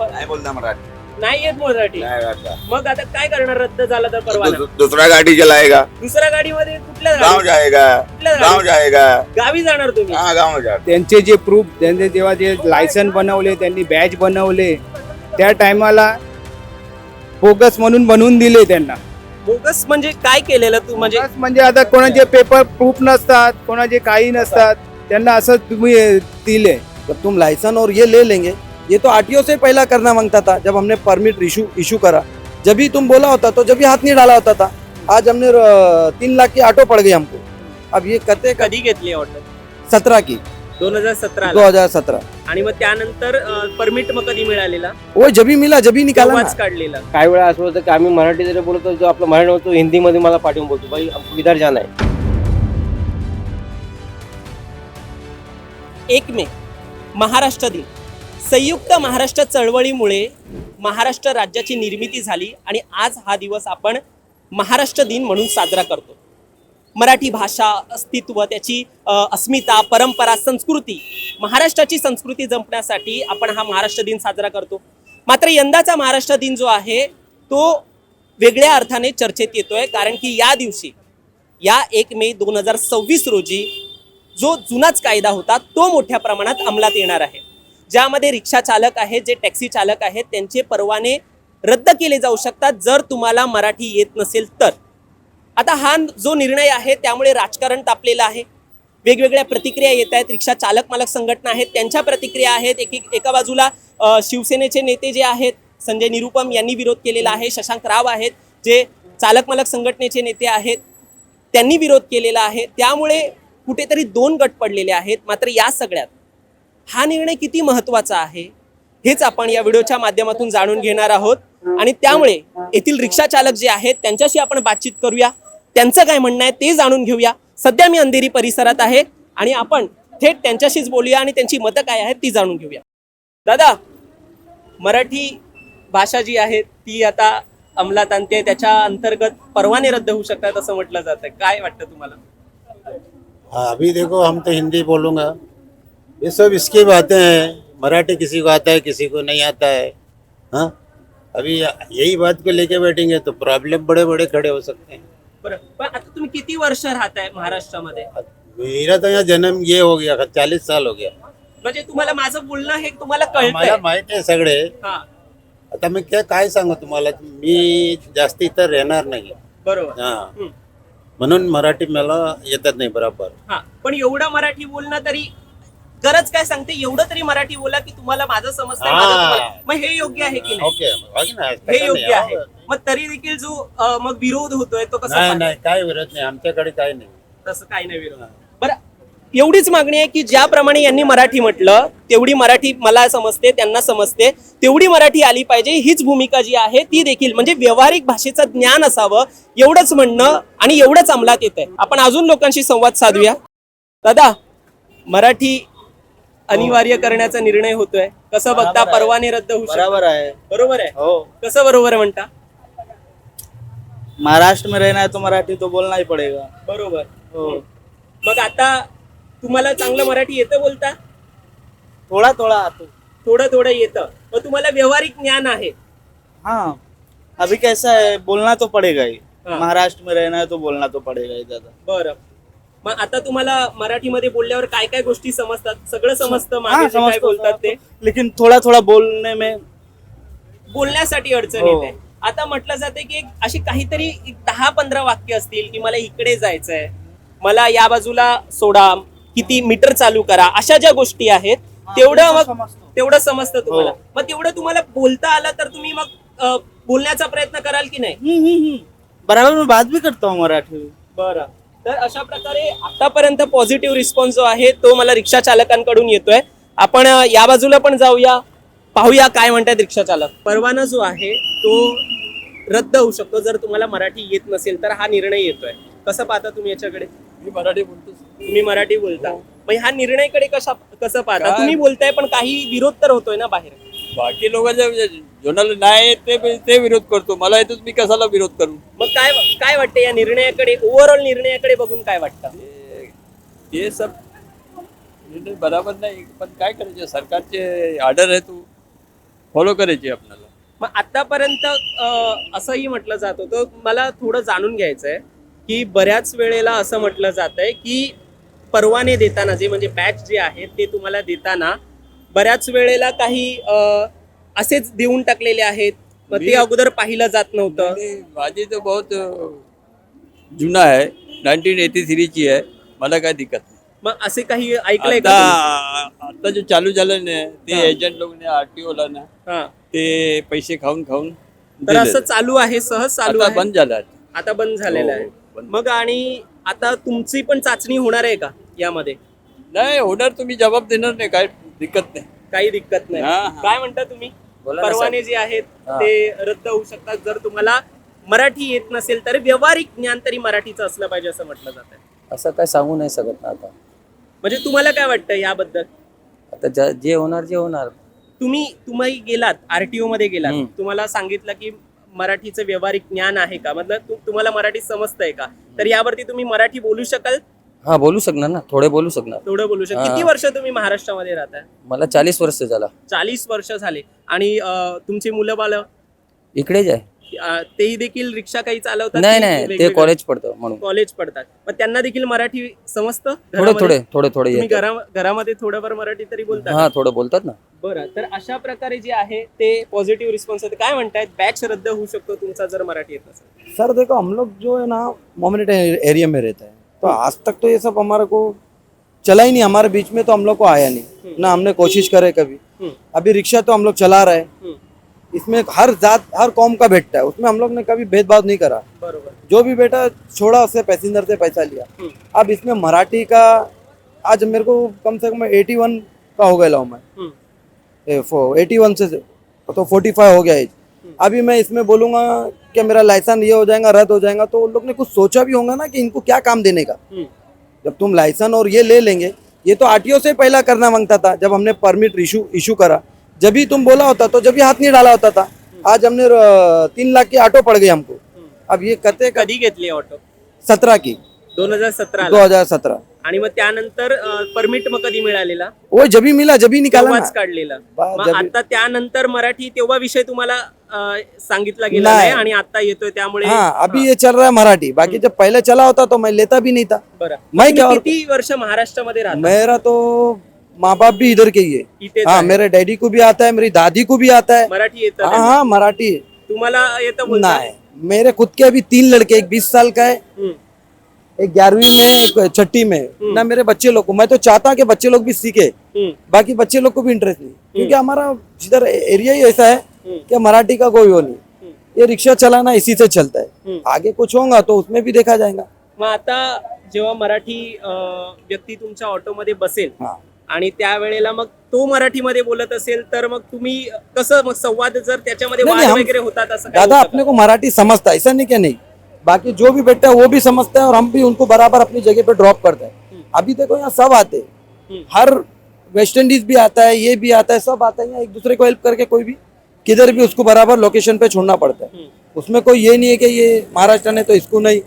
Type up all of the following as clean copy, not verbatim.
नाही बोलता मराठी. नाही येत मराठी. नाही आता. मग आता काय करणार रद्द झाला तर परवाना? दूसरा गाड़ी चलाएगा. दुसऱ्या गाडीमध्ये कुठल्या गाँव गाडी? जाएगा. कुठल्या गाँव गाडी? जाएगा. गावी जाणार तुम्ही? हाँ गाँव में जाएगा. त्यांचे जे प्रूफ त्यांचे जेव्हा जे लायसन बनवले त्यांनी बॅच बनवले त्या टायमाला बोगस म्हणून बनवून दिले त्यांना. बोगस म्हणजे काय केलेलं तू? म्हणजे बोगस म्हणजे आता कोणाचे पेपर प्रूफ नसतात, कोणाचे काही नसतात, त्यांना असं तुम्ही दिले. जब तुम लाइसेंस और ये ले लेंगे, ये तो आरटीओ से पहला करना मांगता था जब हमने परमिट इशू करा. जब भी तुम बोला होता तो जब भी हाथ नहीं डाला होता था. आज हमने 3 लाख की ऑटो पड़ गई हमको. अब ये करते कधी घेतली ऑर्डर? 17 की 2017 2017. आणि मग त्यानंतर परमिट मग कधी मिळालेला? वो जब भी मिला जब भी निकाला ना. तेव्हाच काढलेला. काही वेळा असं होतं की आम्ही मराठी जरी बोलतो जो आपला मराठी होतो हिंदीमध्ये मला पाठवून बोलतो भाई हमको इधर जाना है. 1 मे महाराष्ट्र दिन. संयुक्त महाराष्ट्र चळवळीमुळे महाराष्ट्र राज्याची निर्मिती झाली आणि आज हा दिवस आपण महाराष्ट्र दिन म्हणून साजरा करतो. मराठी भाषा, अस्तित्व, त्याची अस्मिता, परंपरा, संस्कृती, महाराष्ट्राची संस्कृती जपण्यासाठी आपण हा महाराष्ट्र दिन साजरा करतो. मात्र यंदाचा महाराष्ट्र दिन जो आहे तो वेगळ्या अर्थाने चर्चेत येतोय, कारण की या दिवशी या 1 मे 2026 रोजी जो जुनाच कायदा होता तो मोठ्या प्रमाणात अंमलात येणार आहे, ज्यामध्ये रिक्षा चालक आहेत, जे टॅक्सी चालक आहेत, त्यांचे परवाने रद्द केले जाऊ शकतात जर तुम्हाला मराठी येत नसेल तर. आता हा जो निर्णय आहे त्यामुळे राजकारण तापलेलं आहे. वेगवेगळ्या प्रतिक्रिया येत आहेत. रिक्षा चालक मालक संघटना आहेत, त्यांच्या प्रतिक्रिया आहेत. एका बाजूला शिवसेनेचे नेते जे आहेत संजय निरुपम यांनी विरोध केलेला आहे. शशांक राव आहेत जे चालक मालक संघटनेचे नेते आहेत, त्यांनी विरोध केलेला आहे. त्यामुळे कुठेतरी 2 गट पडलेले आहेत. मात्र या सगळ्यात हा निर्णय किती महत्त्वाचा आहे हेच आपण या व्हिडिओच्या माध्यमातून जाणून घेणार आहोत. आणि त्यामुळे येथील रिक्षा चालक जे आहेत त्यांच्याशी आपण बातचीत करूया, त्यांचं काय म्हणणं आहे ते जाणून घेऊया. सध्या मी अंधेरी परिसरात आहे आणि आपण थेट त्यांच्याशीच बोलूया आणि त्यांची मतं काय आहेत ती जाणून घेऊया. दादा, मराठी भाषा जी आहे ती आता अंमलात आणते, त्याच्या अंतर्गत परवाने रद्द होऊ शकतात असं म्हटलं जातं. काय वाटतं तुम्हाला? हाँ, अभी देखो हम तो हिंदी बोलूँगा, ये सब इसकी बातें हैं. मराठी किसी को आता है किसी को नहीं आता है. हाँ, अभी यही बात को लेके बैठेंगे तो प्रॉब्लम बड़े बड़े खड़े हो सकते हैं. बरं, पण आता तुम्ही किती वर्ष राहताय महाराष्ट्रामध्ये? मेरा तो यहाँ जन्म ये हो गया 40 साल हो गया. म्हणजे तुम्हाला माझं बोलणं हे तुम्हाला मला कळतंय? माहित आहे सगळे. हा, आता मी काय सांगू तुम्हाला, मी जास्त इथं राहणार नाही. बरोबर. हा, हम्म. म्हणून मराठी मला येतात नाही बरोबर. हा, पण एवढं मराठी बोलणं तरी गरज काय सांगते? एवढं तरी मराठी बोला की तुम्हाला माझं समजतंय, माझं हा. तुम्हाला. मग हे योग्य आहे की नाही? ओके, बघ ना, हे योग्य आहे. नाही मग तरी देखील जो मग विरोध होतोय तो कसा नाही, पाहताय? काय विरोध नाही आमच्याकडे, काय नाही. तसं काही नाही विरोध. बरं, एवढीच मागणी आहे की ज्याप्रमाणे यांनी मराठी म्हटलं तेवढी मराठी मला समजते, त्यांना समजते, तेवढी मराठी आली पाहिजे. हीच भूमिका जी आहे ती देखील, म्हणजे व्यावहारिक भाषेचं ज्ञान असावं एवढंच म्हणणं आणि एवढंच अंमलात येत आहे. आपण अजून लोकांशी संवाद साधूया. दादा, मराठी अनिवार्य करण्याचा निर्णय होतोय, कसं बघता? परवाने रद्द होऊ शकतात. बराबर आहे. बरोबर आहे. हो, कसं बरोबर आहे म्हणता? महाराष्ट्र में रहना है तो मराठी तो बोलना ही पड़ेगा. बरोबर. हो, मग आता तुम्हाला चांगलं मराठी येतं बोलता? थोड़ा थोड़ा आतो. थोडं थोडं येतं. मग तुम्हाला व्यावहारिक ज्ञान आहे? हाँ, अभी कैसा है, बोलना तो पड़ेगा ही. हाँ. महाराष्ट्र में रहना है तो बोलना तो पड़ेगा ही दादा. बरं, मग आता तुम्हाला मराठीमध्ये बोलल्यावर काय काय गोष्टी समजतात? सगळं समजतं हाँ, मागे जे काय समझतो, बोलतात ते? लेकिन थोड़ा थोड़ा बोलने में बोलण्यासाठी अडचण हो. येते. आता म्हटलं जाते की अशी काहीतरी 10-15 वाक्य असतील की मला इकडे जायचंय, मला या बाजूला सोडा, किती मीटर चालू करा, अशा ज्या गोष्टी आहेत तेवढं मग तेवढं समजतं तुम्हाला. मग तेवढं तुम्हाला बोलता आलं तर तुम्ही मग बोलण्याचा प्रयत्न कराल की नाही? बराबर मैं बात भी करता हूँ मराठी में. बरं, तर अशा प्रकारे आतापर्यंत पॉझिटिव्ह रिस्पॉन्स जो आहे तो मला रिक्षा चालकांकडून येतोय. आपण या बाजूला पण जाऊया, पाहूया काय म्हणतात रिक्षा चालक. परवाना जो आहे तो रद्द होऊ शकतो जर तुम्हाला मराठी येत नसेल तर, हा निर्णय येतोय. कसं पाहता तुम्ही याच्याकडे? मी मराठी बोलतो. तुम्ही मराठी बोलता, मग ह्या निर्णयाकडे कसं पाहता? काय? तुम्ही बोलताय पण काही विरोध तर होतोय ना बाहेर. बाकी लोकांच्या जोनाला नाही ते विरोध करतो, मला येतोच, मी कशाला विरोध करू? मग काय वाटतं या निर्णयाकडे, ओव्हरऑल निर्णयाकडे बघून काय वाटतं? हे सब निर्णय बराबर नाही, पण काय करायचे, सरकारचे ऑर्डर आहे तो फॉलो करायची आपल्याला. मग आतापर्यंत असंही म्हटलं जात होतं, मला थोडं जाणून घ्यायचं आहे की बऱ्याच वेळेला असं म्हटलं जात आहे की परवाने देताना जे म्हणजे बॅच जे आहेत ते तुम्हाला देताना बऱ्याच वेळेला काही असेच देऊन टाकलेले आहेत, मग ते अगोदर पाहिलं जात नव्हतं. माझी तर बहुत जुना आहे, 1983 ची आहे, मला काय दिक्कत नाही. मग असे काही ऐकलंय आता का आता जो चालू झालं ना ते हा. एजंट लोक ने RTO ला ना हा. ते पैसे खाऊन खाऊन तर दिले. असं चालू आहे, सहज चालू आता आहे, बंद झालं. आता बंद झालेलं हो, आहे. बंद. मग आणि आता तुमची पण चाचणी होणार आहे का यामध्ये? नाही होणार, तुम्ही जबाब देणार नाही, काय दिक्कत नाही. काही दिक्कत नाही. हा, हा. काय म्हणता तुम्ही? बोला ना, परवाने जे आहेत ते रद्द होऊ शकतात जर तुम्हाला मराठी येत नसेल तर व्यावहारिक ज्ञान तरी मराठीचं असलं पाहिजे असं म्हटलं जात आहे. असं काय सांगू नाही शकत ना आता. म्हणजे तुम्हाला काय वाटतं याबद्दल? आता जे होणार जे होणार. तुम्ही गेलात RTO मध्ये गेलात, हम्म. तुम्हाला सांगितलं की मराठीचं व्यावहारिक ज्ञान आहे का, मतलब तुम्हाला मराठी समजतंय का, तर यावरती तुम्ही मराठी बोलू शकाल? हा बोलू शकणार ना, थोडे बोलू शकणार. थोडं बोलू शकाल. हा. किती वर्ष तुम्ही महाराष्ट्रामध्ये राहताय? मला 40 वर्ष झाला. 40 वर्ष झाले. आणि तुमची मुलं बाळ इकडेच आहे. तेही देखील रिक्षा काही चालवतात? नाही की नाही, ते वेगवेगळं? कॉलेज पडतं म्हणून. कॉलेज पडतात. मग त्यांना देखील मराठी समजतं? थोडे घरामध्ये? थोडे थोडे थोडे तुम्ही येतं. घरामध्ये थोडंफार मराठी तरी बोलता? हा थोडं बोलतात ना. बरं, तर अशा प्रकारे जे आहे ते पॉझिटिव्ह रिस्पॉन्स होते. काय म्हणतायत, बॅच रद्द होऊ शकतो तुमचा जर मराठी येत नसेल? सर देखो, हम लोग जो है ना मोमिनेट एरिया में रहते हैं, तो आज तक तो ये सब हमारे को चला ही नहीं, हमारे बीच में तो हम लोग को आया नहीं ना, हमने कोशिश करे कभी. हम्म. अभी रिक्शा तो हम लोग चला रहे हैं, हम्म. इसमें हर जात हर कौम का बैठता है, उसमें हम लोग ने कभी भेदभाव नहीं करा. बरोबर. जो भी बेटा छोड़ा उससे पैसेंजर से पैसा लिया. हम्म. अब इसमें मराठी का आज मेरे को कम से कम 81 का हो गया मैं. हम्म. 81 से तो 45 हो गया एज. अभी मैं इसमें बोलूंगा कि मेरा लाइसेंस ये हो जाएगा, रद्द हो जाएगा, तो उन लोग ने कुछ सोचा भी होगा ना कि इनको क्या काम देने का. हम्म. जब तुम लाइसेंस और ये ले लेंगे, ये तो RTO से पहला करना मांगता था. जब हमने परमिट इशू करा, जब भी तुम बोला होता तो जब भी हाथ नहीं डाला होता था. आज हमने 3 लाख की ऑटो पड़ गई हमको. अब ये करते कधी घेतली ऑटो? 17 की 2017 2017. आणि मग त्यानंतर परमिट मग कधी मिळालेला? वो जब भी मिला जब भी निकाला तेव्हाच ना. काढलेला. बा- मग जब- आता त्यानंतर मराठी तेव्हा विषय तुम्हाला सांगितला गेला नाही. नाही आणि आता येतोय त्यामुळे हाँ, अभी ये चल रहा है मराठी. बाकी जब पहले चला होता तो मैं लेता भी नहीं था. बरं. मैं क्या तुम्ही और- किती वर्ष महाराष्ट्रामध्ये राहता? मेरा तो माँ बाप भी इधर के ही है. इथेच हाँ, आहे. मेरे डैडी को भी आता है, मेरी दादी को भी आता है. मराठी येतं हाँ त्यांना? हाँ, मराठी. तुम्हाला येतं बोलता? नहीं, मेरे खुद के अभी 3 लड़के, एक 20 साल का है, हम्म. एक 11वीं में, एक 6ठी में. ना मेरे बच्चे लोग को, मैं तो चाहता कि बच्चे लोग भी सीखे, हम्म. बाकी बच्चे लोग को भी इंटरेस्ट नहीं, क्योंकि हमारा जिधर एरिया ही ऐसा है हम्म. कि मराठी का कोई वो नहीं. ये रिक्शा चलाना इसी से चलता है. हम्म. आगे कुछ होगा तो उसमें भी देखा जाएगा. मग आता जेव्हा मराठी व्यक्ती तुमच्या ऑटोमध्ये बसेल हाँ. आणि त्यावेळेला मग तो मराठीमध्ये बोलत असेल तर मग तुम्ही कसं मग संवाद जर त्याच्यामध्ये नहीं, वाद हम- वगैरे होतात असं काही दादा होतं अपने का? को मराठी समझता है, ऐसा नहीं क्या नहीं. बाकी जो भी बैठता है वो भी समझता है और हम भी उनको बराबर अपनी जगह पे ड्रॉप करते हैं. अभी देखो यहाँ सब आते हैं, हम्म. हर वेस्ट इंडीज भी आता है, ये भी आता है, सब आता है यहाँ एक दूसरे को हेल्प करके. कोई भी किधर भी उसको बराबर लोकेशन पे छोड़ना पड़ता है. हम्म. उसमें कोई ये नहीं है कि ये महाराष्ट्र ने तो इसको नहीं,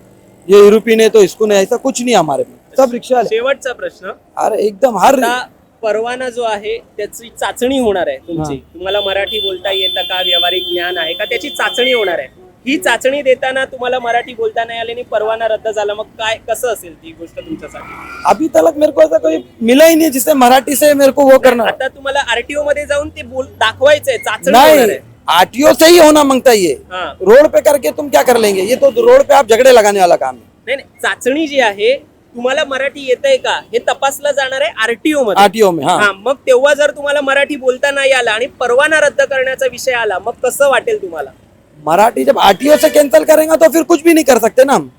ये यूरोपी ने तो इसको नहीं, ऐसा कुछ नहीं है हमारे में. सब रिक्शा वाले. शेवटचा प्रश्न, अरे एकदम हर आता परवाना जो आहे त्याची चाचणी होणार आहे तुमची. तुम्हाला मराठी बोलता येतं का, व्यावहारिक ज्ञान आहे का, त्याची चाचणी होणार आहे. ही चाचणी देताना तुम्हाला मराठी बोलता नाही आल्याने परवाना रद्द झाला, मग काय कसं असेल ती गोष्ट तुमच्यासाठी? अभी तक मेरे को ऐसा कोई मिला ही नहीं जिससे मराठी से मेरे को वो करना. आता तुम्हाला RTO मध्ये जाऊन ते दाखवायचंय, चाचणी होणार नहीं, आहे. RTO से ही होना मांगता है ये. हा. रोड पे करके तुम क्या कर लेंगे, ये तो रोड पे आप झगड़े लगाने वाला काम है. नाही नाही, चाचणी जी आहे तुम्हाला मराठी येतंय का हे तपासलं जाणार आहे RTO मध्ये. RTO में. हाँ, हा, मग तेव्हा जर तुम्हाला मराठी बोलता नाही आला आणि परवाना रद्द करण्याचा विषय आला, मग कसं वाटेल तुम्हाला? मराठी जब RTO से कैंसिल करेंगे तो फिर कुछ भी नहीं कर सकते ना हम.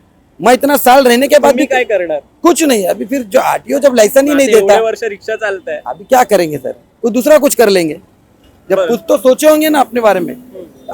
मैं इतना साल रहने के बाद तुम्ही भी काय करणार? कुछ नहीं. अभी फिर जो RTO जब लाइसेंस ही नहीं आता देता, एवढे वर्ष रिक्षा चालताय. अभी क्या करेंगे सर. कुछ दूसरा कुछ कर लेंगे. जब बरं. कुछ तो सोचे होंगे ना अपने बारे में.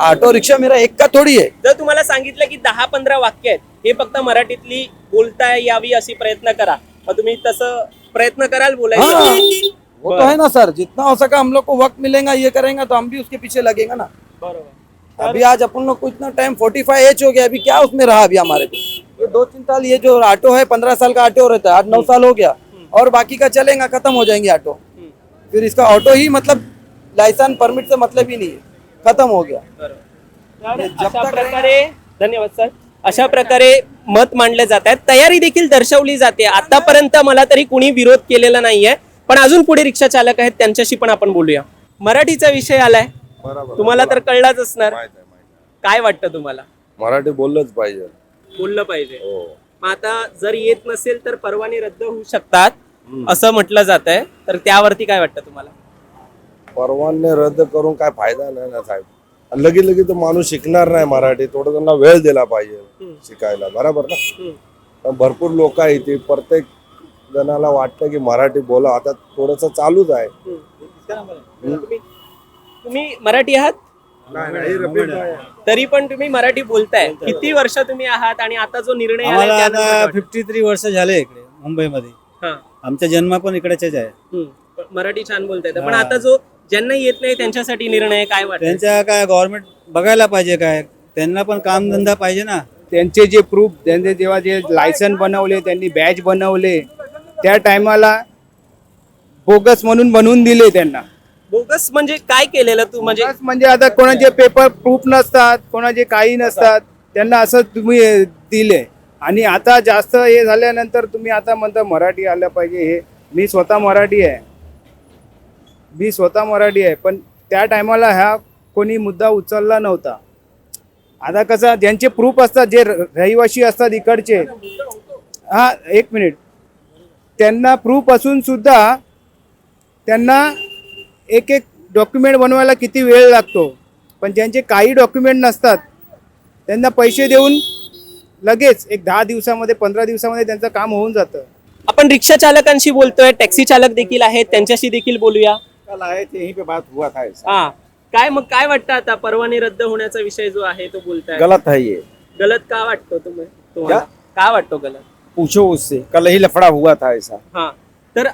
ऑटो रिक्शा मेरा एक का थोड़ी है. जर तुम्हाला सांगितलं की 10-15 वाक्य आहेत, हे फक्त मराठीतली बोलता यावी अशी प्रयत्न करा, मग तुम्ही तसं प्रयत्न कराल हाँ, बोलायचं? वो तो है ना सर. जितना हो सका हम लोग को वक्त मिलेगा ये करेंगे तो हम भी उसके पीछे लगेंगे ना. बरोबर. अभी आज अपन लोग को इतना टाइम 45 एज हो गया, अभी क्या उसमें रहा अभी हमारे को. ये 2-3 साल ये जो ऑटो है 15 साल का ऑटो रहता है, 8-9 साल हो गया और बाकी का चलेगा, खत्म हो जाएंगे ऑटो. फिर इसका ऑटो ही मतलब लाइसेंस परमिट से मतलब ही नहीं है, खत्म हो गया। तर अशा प्रकारे धन्यवाद सर. अशा प्रकारे मत मांडले जात आहेत. तयारी देखील दर्शवली जाते. आतापर्यंत मला तरी कुणी विरोध केलेला नाहीये, पण अजून पुढे रिक्षा चालक आहेत त्यांच्याशी पण आपण बोलूया. मराठीचा विषय आलाय, तुम्हाला तर कळलाच असणार. काय वाटतं तुम्हाला? मराठी बोललंच पाहिजे. बोललं पाहिजे. मग आता जर येत नसेल तर परवाने रद्द होऊ शकतात असं म्हटलं जात आहे, तर त्यावरती काय वाटतं तुम्हाला? परवाने रद्द करून काय फायदा नाही ना साहेब. लगेच तर माणूस शिकणार नाही मराठी. थोडं त्यांना वेळ दिला पाहिजे शिकायला, बरोबर ना. पण भरपूर लोक आहेत ते, प्रत्येक जणाला वाटतं की मराठी बोला. आता थोडस चालूच आहे. तुम्ही मराठी आहात तरी पण तुम्ही मराठी बोलताय. किती वर्ष तुम्ही आहात आणि आता जो निर्णय आलाय आम्हाला त्यानंतर काय आता वाटतं? 53 वर्ष झाले इकडे मुंबईमध्ये. हा. आमचा जन्म पण इकडेच आहे. मराठी छान बोलताय. पण आता जो ज्यांना येत नाही त्यांच्यासाठी निर्णय काय वाटतं? त्यांच्या काय गव्हर्नमेंट बघायला पाहिजे, काय त्यांना पण कामधंदा पाहिजे ना. त्यांचे जे प्रूफ, त्यांचे जेव्हा जे लायसन बनवले, त्यांनी बॅच बनवले, त्या टायमाला बोगस म्हणून बनवून दिले त्यांना. बोगस म्हणजे काय केलेलं तू? म्हणजे आता कोणाचे पेपर प्रूफ नसतात, कोणाचे काही नसतात, त्यांना असं तुम्ही दिले. आणि आता जास्त हे झाल्यानंतर तुम्ही आता म्हणता मराठी आलं पाहिजे. हे मी स्वतः मराठी आहे, पण त्या टायमाला ह्या कोणी मुद्दा उचलला नव्हता. आता कसं ज्यांचे प्रूफ असतात, जे रहिवासी असतात इकडचे, हा एक मिनिट, त्यांना प्रूफ असून सुद्धा त्यांना एक डॉक्युमेंट बनवायला किती वेळ लागतो. पण ज्यांचे काही डॉक्युमेंट नसतात त्यांना पैसे देऊन लगेच 10 दिवसामध्ये 15 दिवसामध्ये त्यांचं काम होऊन जातं. आपण रिक्षा चालकांशी बोलतोय, टॅक्सी चालक देखील आहेत, त्यांच्याशी देखील बोलूया. कल आए थे, यहीं पे बात हुआ था ऐसा. हा, काय वाटतं आता परवाने रद्द होण्याचा विषय जो आहे तो बोलताय? गलत है ये. गलत का वाटतो तुम्हाला? का वाटतो गलत? पूछो उससे, कल ही लफड़ा हुआ था ऐसा. हा, तर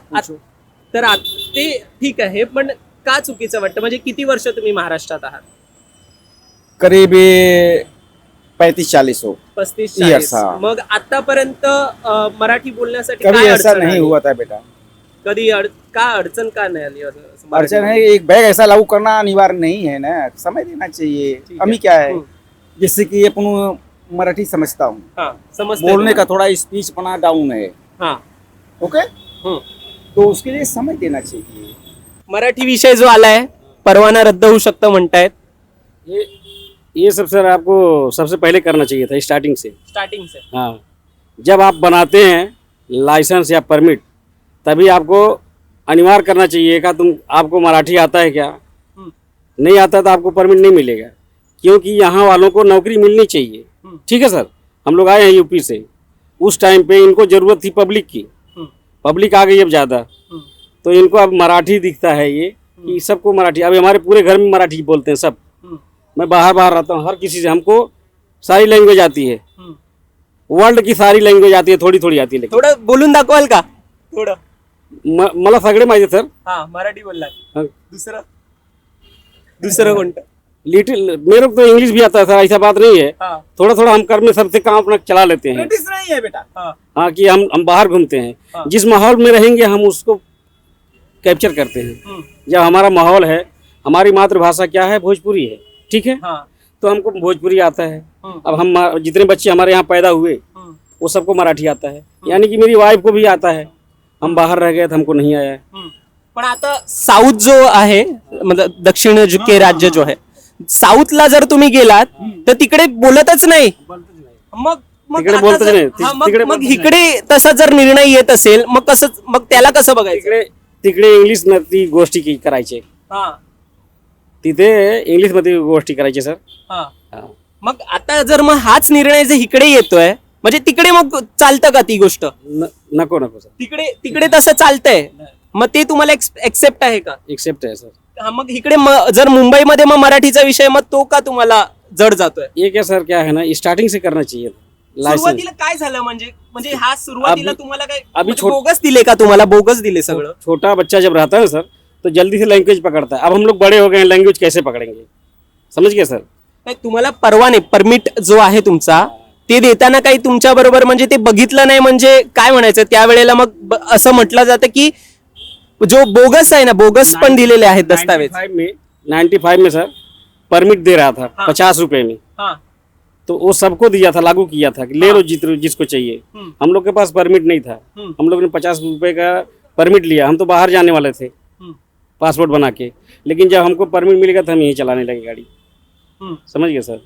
ते ठीक आहे, पण का चुकीचं वाटतं? म्हणजे किती वर्ष तुम्ही महाराष्ट्रात आहात? करीब 35-40 हो. 35-40. Yes, हा. मग आतापर्यंत मराठी बोलण्यासाठी कभी काय ऐसा अडचण नहीं आली? हुआ था बेटा. कधी अडचण का नाही आली? अड़चन है, एक बैग ऐसा लागू करना अनिवार्य नहीं है ना, समय देना चाहिए. ठीक है. हमें क्या है, जैसे कि अपन मराठी समझता हूँ, हा, समजतंय बोलने का तुम्हाला? थोड़ा स्पीच पना डाउन है. हा. ओके, हम्म. तो उसके लिए समय देना चाहिए. मराठी विषय जो आलाय, परवाना रद्द होऊ शकतं म्हणतायत. ये सब सर आपको सबसे पहले करना चाहिए था स्टार्टिंग से. स्टार्टिंग से हाँ, जब आप बनाते हैं लाइसेंस या परमिट, तभी आपको अनिवार्य करना चाहिए कि आपको मराठी आता है क्या. नहीं आता तो आपको परमिट नहीं मिलेगा, क्योंकि यहाँ वालों को नौकरी मिलनी चाहिए. ठीक है सर, हम लोग आए हैं यूपी से. उस टाइम पे इनको ज़रूरत थी पब्लिक की. पब्लिक आ गई अब ज़्यादा, तो इनको अब मराठी दिखता है ये कि सबको मराठी. अब हमारे पूरे घर में मराठी बोलते हैं सब. मैं बाहर रहता हूँ, हर किसी से हमको सारी लैंग्वेज आती है. वर्ल्ड की सारी लैंग्वेज आती है, थोड़ी थोड़ी आती है. लेकिन थोडं बोलून दाखवाल का? थोडं. मला सगळे माहिती सर. हा, मराठी बोलला. हाँ. दुसरं कोणतं? लिटिल मेरे को तो इंग्लिश भी आता है सर, ऐसा बात नहीं है. हाँ. थोड़ा थोड़ा हम कर में सबसे काम अपना चला लेते हैं. प्रैक्टिस नहीं है बेटा. हाँ, कि हम बाहर घूमते हैं. हाँ. जिस माहौल में रहेंगे हम उसको कैप्चर करते हैं. जब हमारा माहौल है, हमारी मातृभाषा क्या है, भोजपुरी है. ठीक है. हाँ. तो हमको भोजपुरी आता है. अब हम जितने बच्चे हमारे यहाँ पैदा हुए वो सबको मराठी आता है. यानी कि मेरी वाइफ को भी आता है. हम बाहर रह गए तो हमको नहीं आया. पण आता साऊथ जो आहे, मतलब दक्षिण के राज्य जो आहे, साऊथला जर तुम्ही गेलात तर तिकडे बोलतच नाही. मग तिकडे आता बोलतच जर- नाही. हा, तिकडे मग बोलतच इकडे तसा जर निर्णय येत असेल, मग त्याला कसं बघायचं? तिकडे इंग्लिश ती गोष्टी करायचे. हा. तिथे इंग्लिश मध्ये गोष्टी करायचे सर. हा. मग आता जर मग हाच निर्णय जर इकडे येतोय, म्हणजे तिकडे मग चालतं का ती गोष्ट? नको सर. तिकडे तसं चालतंय, मग ते तुम्हाला एक्सेप्ट आहे का? एक्सेप्ट है सर. हा, मग इकडे जर मुंबईमध्ये मग मराठीचा विषय, मग तो का तुम्हाला जड जातोय? ये क्या सर, क्या है ना, स्टार्टिंग से करना चाहिए. सुरुवातीला काय झालं? म्हणजे हा सुरुवातीला तुम्हाला काय अभी बोगस दिले का? तुम्हाला बोगस दिले सगळं? छोटा बच्चा जब रहता है सर तो जल्दी से लैंग्वेज पकड़ता है. अब हम लोग बड़े हो गए हैं, लैंग्वेज कैसे पकड़ेंगे, समझ गए सर. नाही, तुम्हाला परवाने परमिट जो आहे तुमचा, ते देताना काही तुमच्या बरोबर म्हणजे ते बघितलं नाही, म्हणजे काय म्हणायचं त्यावेळेला? मग असं म्हटलं जातं की जो बोगस आहे ना, बोगस पण दिलेले आहेत दस्तावेज. 95 में सर परमिट दे रहा था हाँ। 50 रुपए में, हाँ. तो वो सबको दिया था, लागू किया था कि ले लो जिसको चाहिए. हम लोग के पास परमिट नहीं था. हम लोग ने 50 रुपए का परमिट लिया. हम तो बाहर जाने वाले थे पासपोर्ट बना के, लेकिन जब हमको परमिट मिलेगा तो हम यहीं चलाने लगे गाड़ी. समझ गए सर.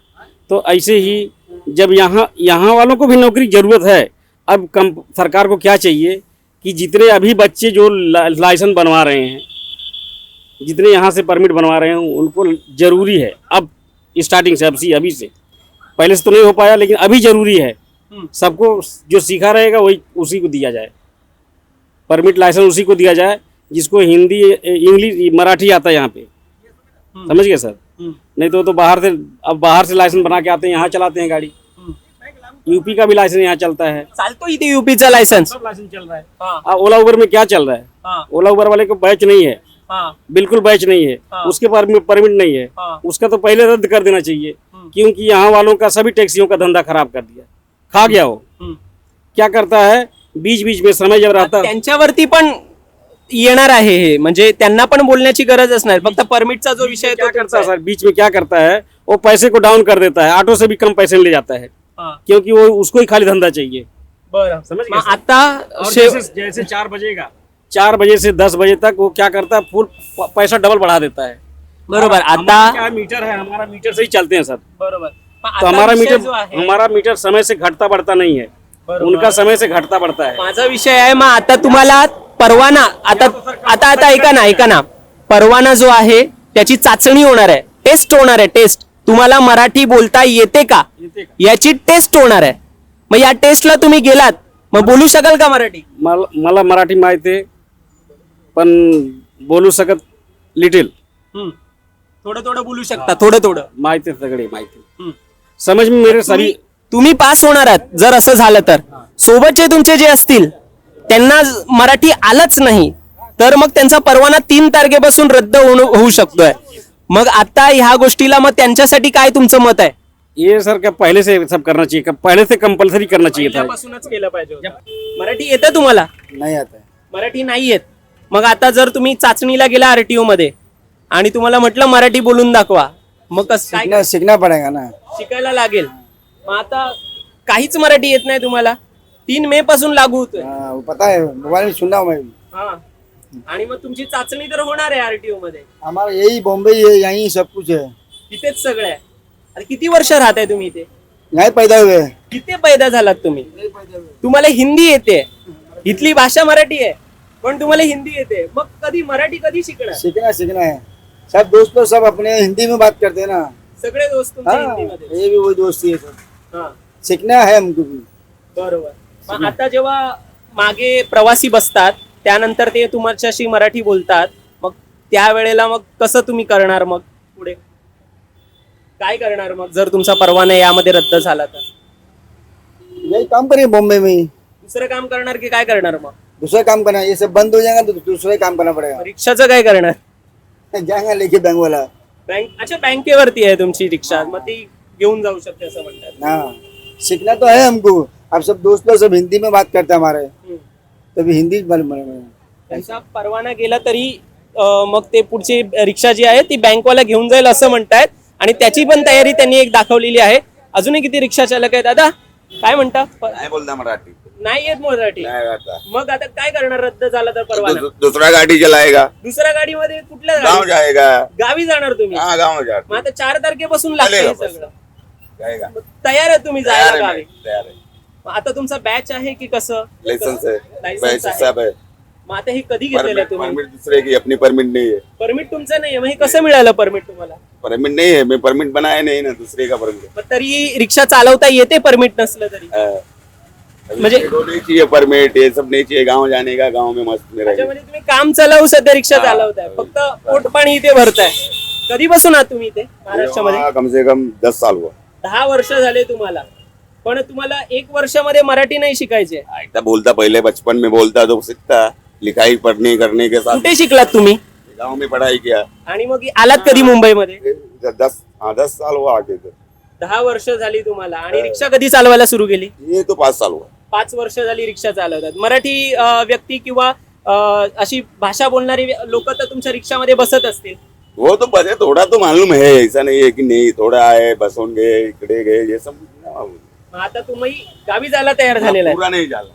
तो ऐसे ही जब यहाँ वालों को भी नौकरी जरूरत है. अब सरकार को क्या चाहिए कि जितने अभी बच्चे जो लाइसेंस बनवा रहे हैं, जितने यहाँ से परमिट बनवा रहे हैं, उनको जरूरी है अब स्टार्टिंग से अभी से. पहले से तो नहीं हो पाया, लेकिन अभी जरूरी है सबको. जो सीखा रहेगा वही उसी को दिया जाए परमिट, लाइसेंस उसी को दिया जाए जिसको हिंदी, इंग्लिश, मराठी आता है यहाँ पे. समझ गए सर. नहीं तो बाहर से लाइसेंस बना के आते हैं, यहाँ चलाते हैं गाड़ी. यूपी का भी लाइसेंस यहाँ चलता है. चालतो इथे यूपीचा लायसन्स. सब लाइसेंस चल रहा है. ओला उबर में क्या चल रहा है? ओला उबर वाले को बैच नहीं है, बिल्कुल बैच नहीं है. उसके परमिट नहीं है. उसका तो पहले रद्द कर देना चाहिए, क्योंकि यहाँ वालों का सभी टैक्सियों का धंधा खराब कर दिया, खा गया. वो क्या करता है, बीच बीच में समय जब रहता है त्यांच्यावरती पण येणार आहे हे, म्हणजे त्यांना पण बोलण्याची गरज असणार. फक्त परमिटचा जो विषय क्या करता है सर, बीच में क्या करता है, वो पैसे को डाउन कर देता है. ऑटो से भी कम पैसे ले जाता है, क्योंकि वो उसको ही खाली धंधा चाहिए. बरं. समझ मग आता जैसे 4 बजे से 10 बजे तक वो क्या करता है, फुल पैसा डबल बढ़ा देता है. बरोबर. आता क्या मीटर है, हमारा मीटर से ही चलते हैं सर. बरोबर. तो हमारा मीटर समय से घटता बढ़ता नहीं है, उनका समय से घटता बढ़ता है. माझा विषय आहे. मग आता तुम्हाला परवाना, आता ऐका ना, परवाना जो आहे त्याची चाचणी होणार आहे, टेस्ट होणार आहे. टेस्ट तुम्हाला मराठी बोलता येते का याची टेस्ट होणार आहे. मग या टेस्टला तुम्ही गेलात, मग बोलू शकाल का मराठी? मला मराठी माहिती आहे, पण बोलू शकत लिटिल. थोडं बोलू शकता, थोडं माहिती सगळे माहिती. समज में मेरे सभी. तुम्ही पास होणार आहात जर असं झालं तर. सोबतचे तुमचे जे असतील त्यांना मराठी आलंच नाही तर मग त्यांचा परवाना 3 तारखेपासून रद्द होऊ शकतोय. मग आता ह्या गोष्टीला मग त्यांच्यासाठी काय तुमचं मत आहे? ये सर क्या पहले से सब करना चाहिए, पहले से कंपलसरी करना चाहिए था. पहिल्यापासूनच केलं पाहिजे होतं. मराठी येतं तुम्हाला? नहीं आता है. मराठी नाही येत. मग आता जर तुम्ही चाचणीला गेला आरटीओ मध्ये आणि तुम्हाला म्हटलं मराठी बोलून दाखवा, मग कसं काय सीखना पड़ेगा ना. शिकायला लागेल. मग आता काहीच मराठी येत नाही तुम्हाला. 3 मे पासून लागू होतोय. पता है, मोबाइल में सुनना मैं. हा. आणि मग तुमची चाचणी तर होणार आहे आरटीओ मध्ये. हमारा यही बॉम्बे है, यही सब कुछ है. तिथेच सगळं आहे. आता किती वर्ष राहताय तुम्ही इथे? यहाँ पैदा हुए. किती पैदा झालात तुम्ही? तुम्हाला हिंदी येते, इथली भाषा मराठी आहे, पण तुम्हाला हिंदी येते. मग कधी मराठी कधी शिकणार? सीखना है. सब दोस्त लोग सब अपने हिंदी में बात करते हैं ना. सगळे दोस्त तुमचे हाँ, हिंदी मध्ये. ये भी वही दोस्ती है सब. हा. सीखना है हमको भी. बरोबर. मग आता जेव्हा मागे प्रवासी बसतात त्यानंतर ते तुमच्याशी मराठी बोलतात, मग त्यावेळेला मग कसं तुम्ही करणार? मग पुढे काय करणार मग जर तुमचा परवाना यामध्ये रद्द झाला तर? यही काम करेंगे बॉम्बे में. दुसरं काम करणार की काय करणार? मग दूसरा काम करना, ये सब बंद हो जाएगा तो दूसरा काम करना पड़ेगा. रिक्षाचं काय करणार? जाएंगे लेके बैंक वाला. अच्छा, बँकेवरती आहे तुमची रिक्षा, मग ती घेऊन जाऊ शकते असं म्हणतात. हाँ, सीखना तो है हमको. अब सब दोस्त लोग सब हिंदी में बात करते हैं हमारे, तभी हिंदी त्यांचा परवाना गेला तरी मग ते पुढची रिक्षा जी आहे ती बँकवाला घेऊन जाईल असं म्हणतायत. आणि त्याची पण तयारी त्यांनी एक दाखवलेली आहे. अजूनही किती रिक्षा चालक आहेत. दादा काय म्हणता? नाही बोलता मराठी. नाही येत मराठी. नाही आता. मग आता काय करणार रद्द झाला तर परवाना? दूसरा गाड़ी चलाएगा, दुसऱ्या गाडीमध्ये कुठल्या गाँव गाडी? जाएगा. गावी जाणार तुम्ही? हाँ गाँव जा मग आता 4 तारखेपासून लागतं हे चलेगा बस. सगळं. जाएगा. मग तयार आहे तुम्ही तैयार जायला है गावी? मैं, तैयार है. मग आता तुमचा बॅच आहे की कसं? लाइसेंस है, लायसन्स पैसे आहे. सब है. मग आता हे कधी घेतलेलं आहे तुम्ही? परमिट दूसरे की, अपनी परमिट नहीं है. परमिट तुमचं नाहीये, मग हे कसं मिळालं परमिट तुम्हाला? परमिट नहीं है, मैं परमिट बनाया नहीं ना, दूसरे का परमिट. मग तरी रिक्षा चालवता येते परमिट नसलं तरी? म्हणजे नहीं चाहिए परमिट, ये सब नहीं चाहिए. गाँव जाने का, गाँव में मस्त में रहेगा. त्याच्यामध्ये तुम्ही काम चालवू सध्या रिक्षा चालवताय, फक्त पोट पाणी इथे भरताय. कधीपासून आहात तुम्ही इथे महाराष्ट्रामध्ये? हाँ, कम से कम 10 साल हुआ. 10 वर्ष झाले तुम्हाला. पण तुम्हाला 1 वर्षामध्ये मराठी नाही शिकायचे? ऐकता बोलता, पहले बचपन में बोलता तो सीखता. लिखाई पढ़ने करने के साथ कुठे शिकलात तुम्ही? गाँव में पढ़ाई किया. आणि मग आलात कधी मुंबईमध्ये? 10 साल हुआ आगे तो. 10 वर्ष झाली तुम्हाला. आणि रिक्षा कधी चालवायला सुरू केली? ये तो 5 साल हुआ. 5 वर्ष झाली रिक्षा चालवतात. मराठी व्यक्ती किंवा अशी भाषा बोलणारी लोक तर तुमच्या रिक्षामध्ये बसत असतील. वो तो बजे थोड़ा तो मालूम है, ऐसा नहीं है कि नहीं, थोड़ा है बसून घे इकडे घे ये सब मग आता तुम्ही गावी जायला तयार झालेला आहे. पूरा नहीं जाला.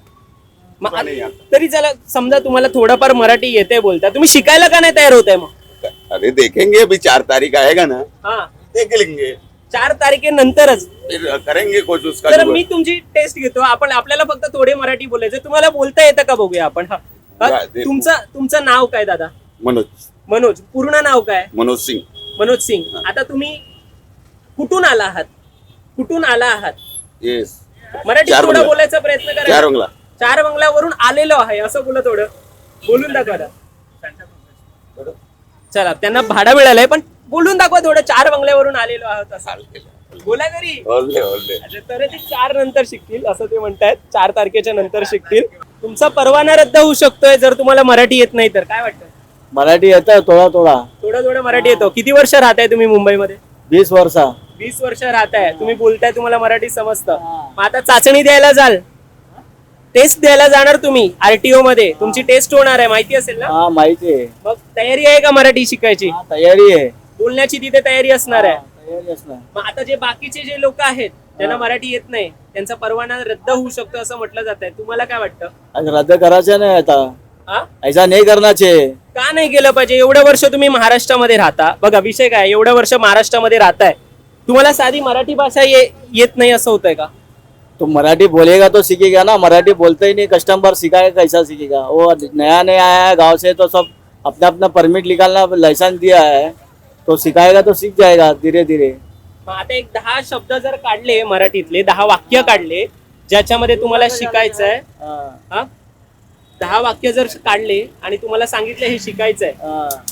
मग पूरा नहीं आता. तरी चला समजा तुम्हाला थोडंफार मराठी येते बोलता, तुम्ही शिकायला का नाही तयार होताय मग? अरे देखेंगे अभी 4 तारीख आएगा ना, हा, देख लेंगे, 4 तारखेनंतरच. फिर करेंगे कुछ उसका तर जुगाड़. मी तुमची टेस्ट घेतो. आपल्याला फक्त थोडे मराठी बोलायचे. तुम्हाला बोलता येतं का बघूया आपण. हा. तुमचं नाव काय दादा? मनोज. पूर्ण नाव काय? मनोज सिंग. मनोज सिंग. आता तुम्ही कुठून आला आहात? येस. मराठी चार थोडं बंगला. बोलायचा प्रयत्न करा. 4 बंगला. 4 बंगल्यावरून आलेलो आहे असं बोला, थोडं बोलून दाखवा ना. चला, त्यांना भाडं मिळालंय पण बोलून दाखवा थोडं. 4 बंगल्यावरून आलेलो आहोत असं बोला तरी. ओले ओले. अच्छा, तर ते 4 नंतर शिकतील असं ते म्हणतायत. 4 तारखेच्या नंतर शिकतील. तुमचा परवाना रद्द होऊ शकतोय जर तुम्हाला मराठी येत नाही तर. काय वाटतं? मराठी येतं थोडा थोडं मराठी येतो. किती वर्ष राहताय तुम्ही मुंबईमध्ये? 20 वर्ष. 20 वर्ष राहताय तुम्ही, बोलताय, तुम्हाला मराठी समजतं. मग आता चाचणी द्यायला जाल, टेस्ट द्यायला जाणार तुम्ही RTO मध्ये. तुमची टेस्ट होणार आहे, माहिती असेल ना? हा माहिती आहे. मग तयारी आहे का मराठी शिकायची? तयारी आहे. बोलण्याची तिथे तयारी असणार आहे. तयारी असणार. मग आता जे बाकीचे जे लोक आहेत ज्यांना मराठी येत नाही त्यांचा परवाना रद्द होऊ शकतो असं म्हटलं जात आहे. तुम्हाला काय वाटतं? आज रद्द करायचं नाही आता. हा? ऐसा नाही करना चाहिए. का नाही केलं पाहिजे? एवढं वर्ष तुम्ही महाराष्ट्रामध्ये राहता. बघा विषय काय, एवढं वर्ष महाराष्ट्रामध्ये राहताय, तुम्हाला साधी मराठी भाषा येत नाही असं होतंय का? तो मराठी बोलेगा तो सीखेगा ना. मराठी बोलते ही नहीं, कस्टमर सिखाएगा कैसा सीखेगा? वो नया आया है गांव से, तो सब अपना अपना परमिट निकालना, लाइसेंस दिया है, तो सिखाएगा तो सीख जाएगा धीरे धीरे. मग आता एक 10 शब्द जर काढले मराठीतले, 10 वाक्य काढले ज्याच्यामध्ये तुम्हाला शिकायचंय, हा, 10 वाक्य जर काढले आणि तुम्हाला सांगितलं हे शिकायचंय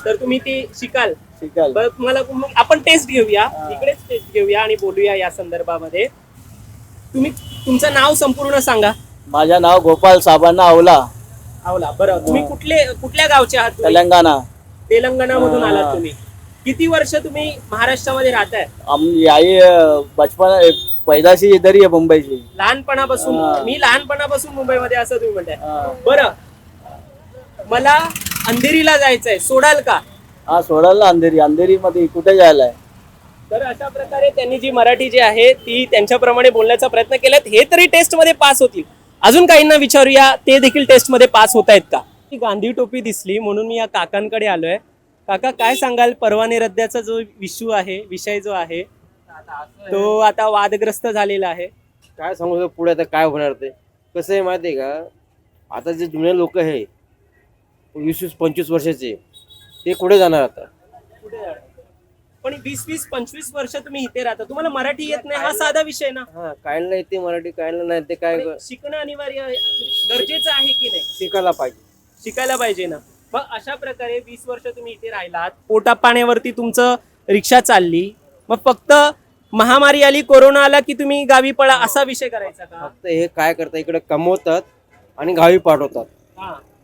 तर तुम्ही ते शिकाल. बरं, तुम्हाला आपण टेस्ट घेऊया, इकडेच टेस्ट घेऊया आणि बोलूया या संदर्भामध्ये. तुम्ही तुमचं नाव संपूर्ण सांगा. माझं नाव गोपाल साबण्णा अवला. बरं, तुम्ही कुठल्या गावचे आहात? तेलंगणा मधून आलात तुम्ही. किती वर्ष तुम्ही महाराष्ट्रामध्ये राहताय? हम यही बचपन पैदाशी इधर ही है, मुंबई से. लहानपणापासून? मी लहानपणापासून मुंबईमध्ये असं तुम्ही म्हणताय. बरं, मला अंधेरीला जायचंय, सोडाल का? हा, सोडाल ना. अंधेरी मध्ये कुठे जायला आहे? तर अशा प्रकारे त्यांनी जी मराठी जी आहे ती त्यांच्याप्रमाणे बोलण्याचा प्रयत्न केलात. हे तरी टेस्ट मध्ये पास होतील. अजून काहींना विचारूया, ते देखील टेस्ट मध्ये पास होत आहेत का? ही गांधी टोपी दिसली म्हणून मी या काकांकडे आलोय. काका, काय सांगाल? परवाने रद्दाचा जो विषय जो आहे तो आता वादग्रस्त झालेला आहे. काय सांगू पुढे आता काय होणार? ते कसं आहे माहिती आहे का, आता जे जुने लोक आहे 20-25 वर्षाचे, ते कुठे जाणार आता? पण 20-25 वर्ष तुम्ही इथे राहता, तुम्हाला मराठी येत नाही हा साधा विषय ना. हा, कायला येते मराठी, कायला नाही, ते काय शिकणं अनिवार्य गरजेचं आहे की नाही? शिकायला पाहिजे ना. मग अशा प्रकारे 20 वर्ष तुम्ही इथे राहिलात, पोटा पाण्यावरती तुमचं रिक्षा चालली, मग फक्त महामारी आली, कोरोना आला की तुम्ही गावी पळा असा विषय करायचा का? फक्त हे काय करतात, इकडे कमवतात आणि गावी पाठवतात.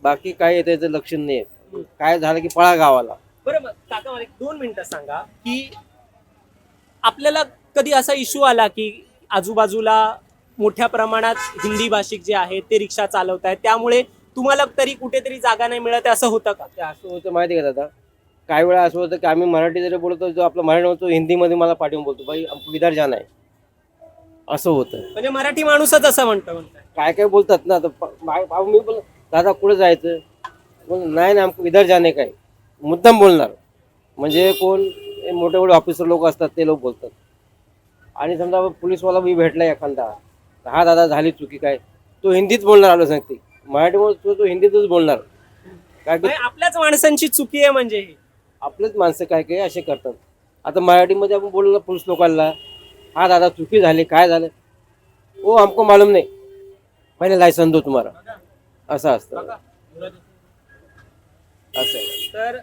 बाकी काय त्याचं लक्षण नाही. काय झालं की पळा गावाला. बरं, काका मला 2 मिनिटं सांगा की आपल्याला कधी असा इश्यू आला की आजूबाजूला मोठ्या प्रमाणात हिंदी भाषिक जे आहेत ते रिक्षा चालवत आहेत, त्यामुळे तुम्हाला तरी कुठेतरी जागा नाही मिळत, असं होतं का? ते असं होतं माहिती आहे का दादा, काही वेळा असं होतं की आम्ही मराठी जरी बोलतो, जो आपला मराठी बोलतो हिंदीमध्ये मला पाठवून बोलतो, भाई हमको इधर जाना है, असं होतं. म्हणजे मराठी माणूसच असं म्हणतो. काय काय बोलतात ना. मी बोल दादा कुठे जायचं, नाही हमको इधर जाणे, काय मुद्दाम बोलणार. म्हणजे कोण मोठे मोठे ऑफिसर लोक असतात ते लोक बोलतात. आणि समजा पोलीसवाला बी भेटला एखादा, हा दादा झाली चुकी, काय तो हिंदीत बोलणार, आलो सांगते मराठी बोलतो तो हिंदीतच बोलणार. काय आपल्याच माणसांची चुकी आहे, म्हणजे आपलेच माणसं काय काय असे करतात. आता मराठीमध्ये आपण बोललो पोलीस लोकांना, हा दादा चुकी झाली, काय झालं, ओ हमको मालूम नाही, पहिले लायसन दो तुम्हाला, असं असतं. तर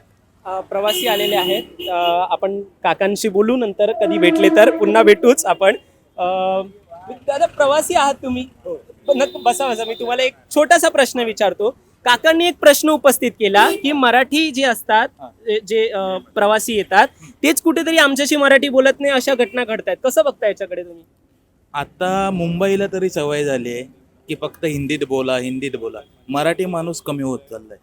प्रवासी आलेले आहेत, आपण काकांशी बोलू, नंतर कधी भेटले तर पुन्हा भेटूच आपण. दादा, प्रवासी आहात तुम्ही? बसा. मी तुम्हाला एक छोटासा प्रश्न विचारतो. काकांनी एक प्रश्न उपस्थित केला की मराठी जे असतात, जे प्रवासी येतात तेच कुठेतरी आमच्याशी मराठी बोलत नाही, अशा घटना घडतायत. कसं बघता याच्याकडे तुम्ही? आता मुंबईला तरी सवय झाली आहे की फक्त हिंदीत बोला. मराठी माणूस कमी होत चाललाय.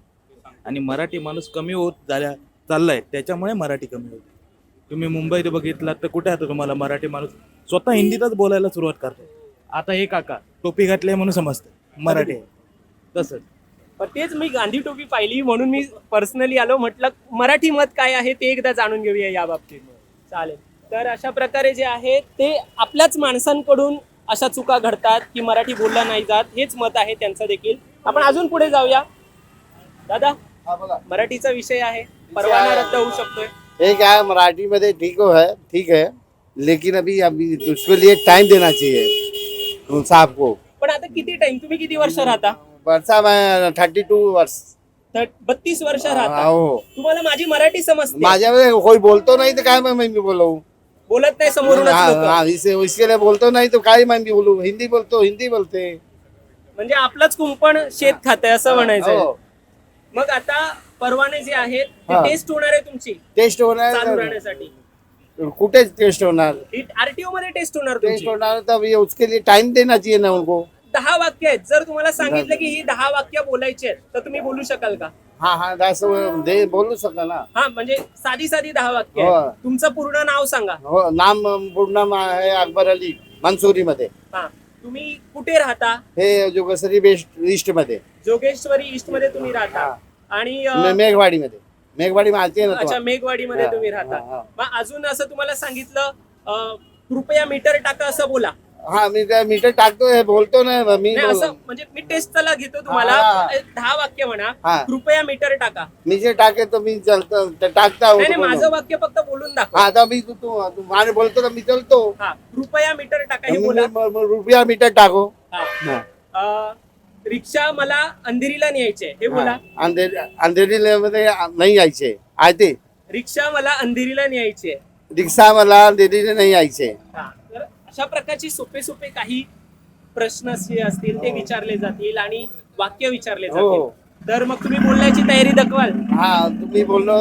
आणि मराठी माणूस कमी होत चाललाय, त्याच्यामुळे मराठी कमी होते. तुम्ही मुंबईत बघितलात तर कुठे आता तुम्हाला मराठी माणूस स्वतः हिंदीतच बोलायला सुरुवात करतो. आता हे काका टोपी घातली म्हणून समजतं मराठी आहे. तसंच पण तेच मी गांधी टोपी पाहिली म्हणून मी पर्सनली आलो, म्हटलं मराठी मत काय आहे ते एकदा जाणून घेऊया या बाबतीत. चालेल. तर अशा प्रकारे जे आहे ते आपल्याच माणसांकडून अशा चुका घडतात की मराठी बोलला नाही जात, हेच मत आहे त्यांचं देखील. आपण अजून पुढे जाऊया. दादा, मराठीचा विषय आहे, परवाना रद्द होऊ शकतोय. ठीक है, मराठी में ठीक है, लेकिन अभी उसके लिए टाइम देना चाहिए साहब को. पण आता किती टाइम, तुम्ही किती वर्ष राहता? वर्षा मैं 32 वर्ष. 32 वर्ष राहता. हो. तुम्हाला माझी मराठी समजते? माझ्यामध्ये कोई बोलतो नाही तर काय मैं भी बोलू. बोलत नाही समोरून इसके लिए बोलतो नाही तो काय मैं भी बोलू. हिंदी बोलते. म्हणजे आपलंच कुंपण शेत खाते असं म्हणायचं. हो. मग आता परवाने जे आहेत ते हा. टेस्ट होणार आहे तुमची टेस्ट चालू होणार राहण्यासाठी? कुठे टेस्ट होणार. आरटीओ मध्ये टेस्ट होणार टेस्ट तुमची. होणार तर ये उसके लिए टाइम देना चाहिए ना उनको. 10 वाक्य आहेत. जर तुम्हाला सांगितलं की ही 10 वाक्य बोलायची आहेत तर तुम्ही बोलू शकाल का? हाँ बोलू शका ना. हा, म्हणजे साधी 10 वाक्य हो. आहेत. तुमचं पूर्ण नाव सांगा. हो, नाम पूर्ण नाम आहे अकबर अली, मंसूरी मध्ये. हा, तुम्ही कुठे राहता? हे जोगेश्वरी बेस्ट ईस्ट मध्ये. जोगेश्वरी ईस्ट मध्ये तुम्ही राहता. आणि मेघवाडी मध्ये माहिती आहे ना अच्छा, तुम्हाला? मेघवाडी मध्ये तुम्ही राहता. मग अजून असं तुम्हाला सांगितलं कृपया मीटर टाका असं बोला. हा, मी त्या मीटर टाकतोय, बोलतो ना मी. नाही, असं म्हणजे मी टेस्ट चला घेतो तुम्हाला. हा. 10 वाक्य म्हणा. हा. कृपया मीटर टाका. मी जे टाके तो मी चलतो टाकता. नाही, माझं वाक्य फक्त बोलून दाखव. हा, आता मी तू माने बोलतो तर मी चलतो. हा, कृपया मीटर टाका हे बोला. रुपया मीटर टाको. हा. रिक्षा मला अंधेरीला न्यायचे हे बोला. अंधेरी मध्ये नाही यायचे आहे ते. रिक्षा मला अंधेरीला न्यायचे. रिक्षा मला अंधेरीला नाही यायचे. तर अशा प्रकारची सोपे काही प्रश्न जे असतील ते विचारले जातील आणि वाक्य विचारले जातील. तर मग तुम्ही बोलण्याची तयारी दाखवाल. हाँ, तुम्ही बोलो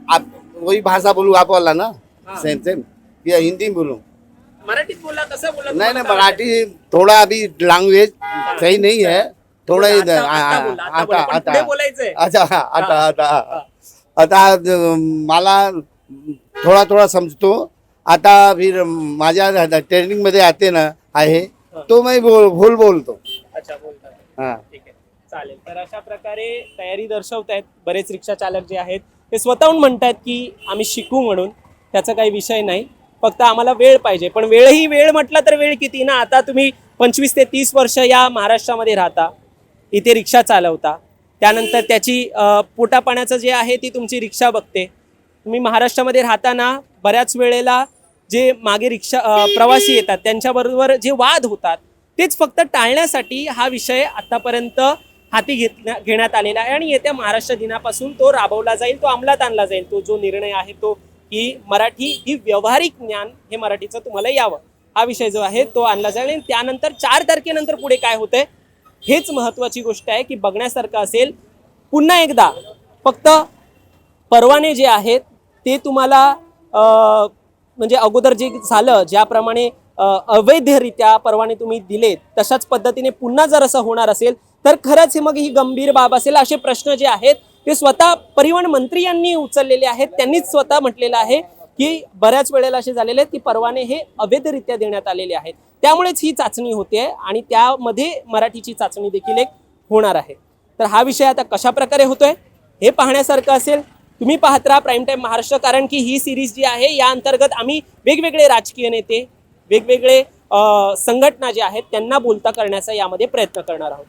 आप वही भाषा बोलू आप वाला ना. सेम या हिंदी बोलू. मराठीत बोला. कसं बोला? नहीं मराठी थोड़ा अभी लैंग्वेज सही नहीं है. थोड़ा आता बोलायचंय. अच्छा आता मला थोड़ा समजतो. आता फिर माझ्या ट्रेनिंग मध्ये आते ना आहे तो मैं बोलतो. अच्छा, बोलतात. हाँ. ठीक आहे, चालेल. तर अशा प्रकारे तयारी दर्शवतायत बरेच रिक्षा चालक जे आहेत ते स्वतःहून म्हणतात की आम्ही शिकू म्हणून. त्याचा काही विषय नाही, फक्त आम्हाला वेळ पाहिजे. पण वेळ म्हटलं तर वेळ किती ना. आता तुम्ही 25 ते 30 वर्ष या महाराष्ट्रामध्ये राहता, इथे रिक्षा चालवता, त्यानंतर त्याची पोटापाण्याचं जे आहे ती तुमची रिक्षा बघते. तुम्ही महाराष्ट्रामध्ये राहताना बऱ्याच वेळेला जे मागे रिक्षा प्रवासी येतात त्यांच्याबरोबर जे वाद होतात तेच फक्त टाळण्यासाठी हा विषय आतापर्यंत हाती घेण्यात आलेला आहे. आणि येत्या महाराष्ट्र दिनापासून तो राबवला जाईल, तो अंमलात आणला जाईल. तो जो निर्णय आहे तो की मराठी ही व्यावहारिक ज्ञान हे मराठीचं तुम्हाला यावं, हा विषय जो आहे तो आणला जाईल. आणि त्यानंतर 4 तारखेनंतर पुढे काय होतंय हेच महत्त्वाची गोष्ट आहे की बघण्यासारखं असेल. पुन्हा एकदा फक्त परवाने जे आहेत ते तुम्हाला म्हणजे अगोदर जे झालं ज्याप्रमाणे अवैधरित्या परवाने तुम्ही दिलेत तशाच पद्धतीने पुन्हा जर असं होणार असेल तर खरंच मग ही गंभीर बाब असेल. असे प्रश्न जे आहेत ते स्वतः परिवहन मंत्री यांनी उचललेले आहेत. त्यांनीच स्वतः म्हटलेलं आहे की बऱ्याच वेळेला असे झालेले आहेत की परवाने हे अवैधरित्या देण्यात आलेले आहेत. त्यामुळेच ही चाचणी होते आणि त्यामध्ये मराठीची चाचणी देखील एक होणार आहे. तर हा विषय आता कशा प्रकारे होतोय हे पाहण्यासारखं असेल. तुम्ही पाहत राहा प्राईम टाईम महाराष्ट्र, कारण की ही सिरीज जी आहे या अंतर्गत आम्ही वेगवेगळे राजकीय नेते, वेगवेगळे संघटना जे आहेत त्यांना बोलता करण्याचा यामध्ये प्रयत्न करणार आहोत.